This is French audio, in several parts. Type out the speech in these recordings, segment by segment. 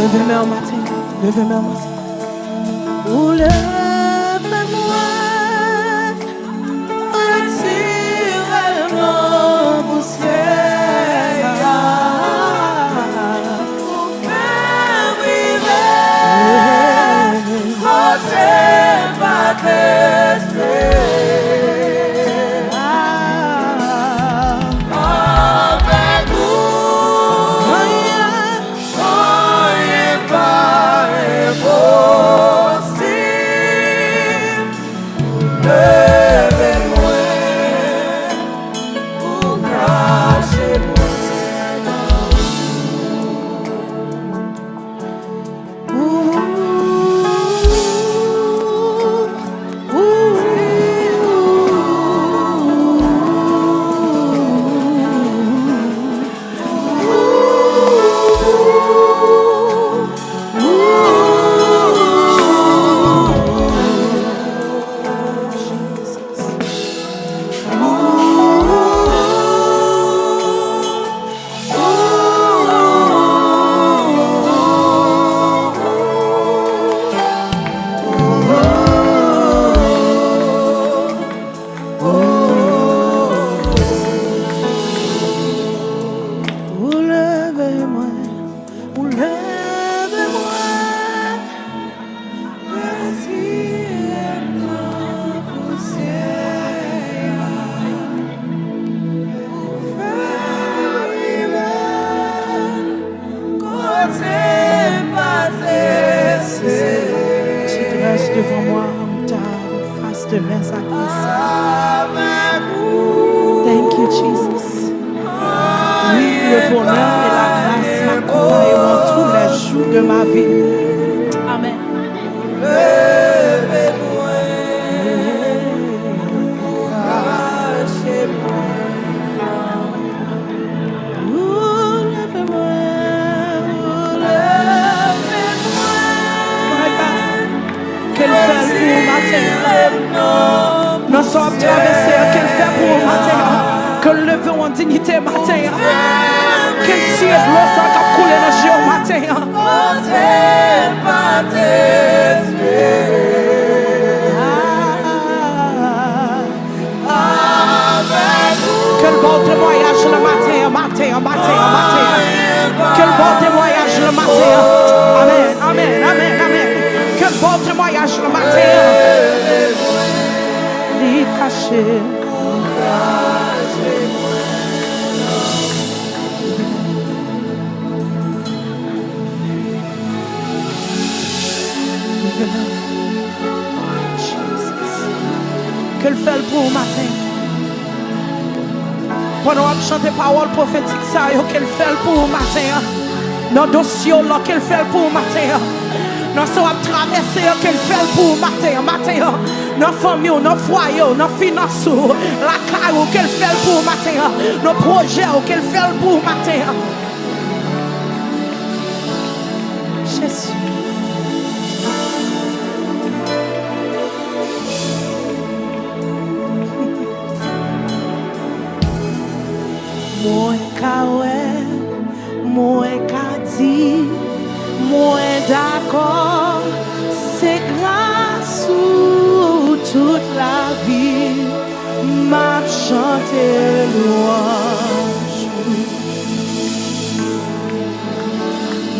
Levez-moi au matin, levez-moi au matin. Ou levez-moi, retirez-moi poussière. Pour faire vivre, c'est pas devant moi en face de mes agresseurs. Thank you, Jesus. Oui, le bonheur et la grâce m'accompagneront tous les jours de ma vie. Amen. traverser, qu'elle fait pour matin, que le lever en dignité matin, qu'elle s'y est l'eau ça qui a coulé dans le jeu matin. Quel bon témoignage le matin. Quel bon témoignage le matin. Amen. Quel bon témoignage le matin. Les cachés. Quel fait pour matin. Pendant qu'on chante paroles prophétiques, ça, qu'elle fait pour matin. Dans le dossier, qu'elle fait pour matin. Dans ce qu'on traverser, qu'elle fait pour matin. Dans la famille, dans le foyer, dans la finance, la caille, qu'elle fait pour matin. Dans le projet, qu'elle fait pour matin. Jésus. Moi ka di, moi d'accord, c'est grâce ou toute la vie, m'a chanté louange.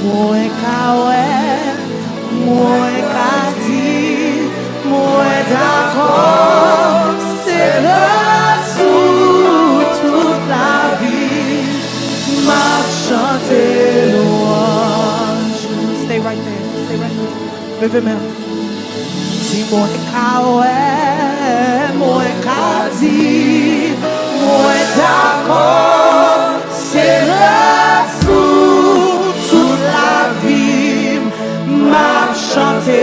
Moi ka di, moi d'accord, c'est grâce ou toute la vie, m'a chanté louange. Stay right there. Levez même. Si moi ka di, moi d'accord, c'est grâce ou toute la vie, m'a chanté